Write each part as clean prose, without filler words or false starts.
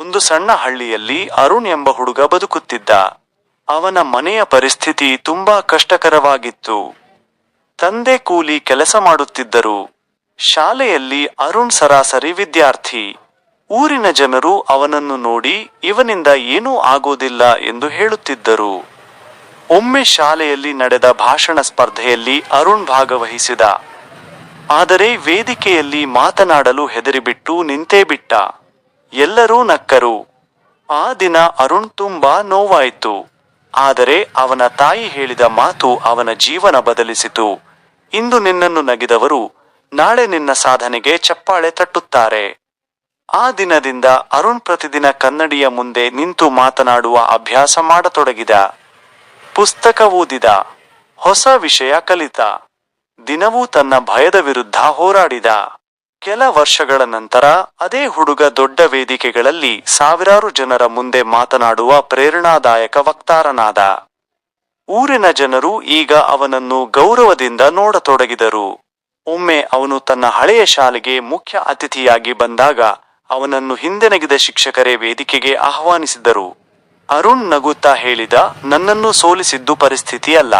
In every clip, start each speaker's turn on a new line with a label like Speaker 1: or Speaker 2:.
Speaker 1: ಒಂದು ಸಣ್ಣ ಹಳ್ಳಿಯಲ್ಲಿ ಅರುಣ್ ಎಂಬ ಹುಡುಗ ಬದುಕುತ್ತಿದ್ದ. ಅವನ ಮನೆಯ ಪರಿಸ್ಥಿತಿ ತುಂಬಾ ಕಷ್ಟಕರವಾಗಿತ್ತು. ತಂದೆ ಕೂಲಿ ಕೆಲಸ ಮಾಡುತ್ತಿದ್ದರು. ಶಾಲೆಯಲ್ಲಿ ಅರುಣ್ ಸರಾಸರಿ ವಿದ್ಯಾರ್ಥಿ. ಊರಿನ ಜನರು ಅವನನ್ನು ನೋಡಿ ಇವನಿಂದ ಏನೂ ಆಗೋದಿಲ್ಲ ಎಂದು ಹೇಳುತ್ತಿದ್ದರು. ಒಮ್ಮೆ ಶಾಲೆಯಲ್ಲಿ ನಡೆದ ಭಾಷಣ ಸ್ಪರ್ಧೆಯಲ್ಲಿ ಅರುಣ್ ಭಾಗವಹಿಸಿದ. ಆದರೆ ವೇದಿಕೆಯಲ್ಲಿ ಮಾತನಾಡಲು ಹೆದರಿಬಿಟ್ಟು ನಿಂತೇ ಬಿಟ್ಟ. ಎಲ್ಲರೂ ನಕ್ಕರು. ಆ ದಿನ ಅರುಣ್ ತುಂಬಾ ನೋವಾಯಿತು. ಆದರೆ ಅವನ ತಾಯಿ ಹೇಳಿದ ಮಾತು ಅವನ ಜೀವನ ಬದಲಿಸಿತು. ಇಂದು ನಿನ್ನನ್ನು ನಗಿದವರು ನಾಳೆ ನಿನ್ನ ಸಾಧನೆಗೆ ಚಪ್ಪಾಳೆ ತಟ್ಟುತ್ತಾರೆ. ಆ ದಿನದಿಂದ ಅರುಣ್ ಪ್ರತಿದಿನ ಕನ್ನಡಿಯ ಮುಂದೆ ನಿಂತು ಮಾತನಾಡುವ ಅಭ್ಯಾಸ ಮಾಡತೊಡಗಿದ. ಪುಸ್ತಕ ಓದಿದ. ಹೊಸ ವಿಷಯ ಕಲಿತ. ದಿನವೂ ತನ್ನ ಭಯದ ವಿರುದ್ಧ ಹೋರಾಡಿದ. ಕೆಲ ವರ್ಷಗಳ ನಂತರ ಅದೇ ಹುಡುಗ ದೊಡ್ಡ ವೇದಿಕೆಗಳಲ್ಲಿ ಸಾವಿರಾರು ಜನರ ಮುಂದೆ ಮಾತನಾಡುವ ಪ್ರೇರಣಾದಾಯಕ ವಕ್ತಾರನಾದ. ಊರಿನ ಜನರು ಈಗ ಅವನನ್ನು ಗೌರವದಿಂದ ನೋಡತೊಡಗಿದರು. ಒಮ್ಮೆ ಅವನು ತನ್ನ ಹಳೆಯ ಶಾಲೆಗೆ ಮುಖ್ಯ ಅತಿಥಿಯಾಗಿ ಬಂದಾಗ ಅವನನ್ನು ಹಿಂದೆನಗಿದ ಶಿಕ್ಷಕರೇ ವೇದಿಕೆಗೆ ಆಹ್ವಾನಿಸಿದರು. ಅರುಣ್ ನಗುತ್ತಾ ಹೇಳಿದ, ನನ್ನನ್ನು ಸೋಲಿಸಿದ್ದು ಪರಿಸ್ಥಿತಿ ಅಲ್ಲ,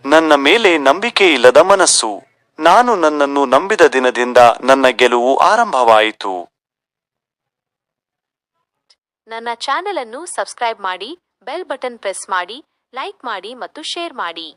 Speaker 1: ನನ್ನ ಮೇಲೆ ನಂಬಿಕೆ ಇಲ್ಲದ ಮನಸ್ಸು. ನಾನು ನನ್ನನ್ನು ನಂಬಿದ ದಿನದಿಂದ ನನ್ನ ಗೆಲುವು ಆರಂಭವಾಯಿತು.
Speaker 2: ನನ್ನ ಚಾನೆಲ್ ಅನ್ನು ಸಬ್ಸ್ಕ್ರೈಬ್ ಮಾಡಿ, ಬೆಲ್ ಬಟನ್ ಪ್ರೆಸ್ ಮಾಡಿ, ಲೈಕ್ ಮಾಡಿ ಮತ್ತು ಶೇರ್ ಮಾಡಿ.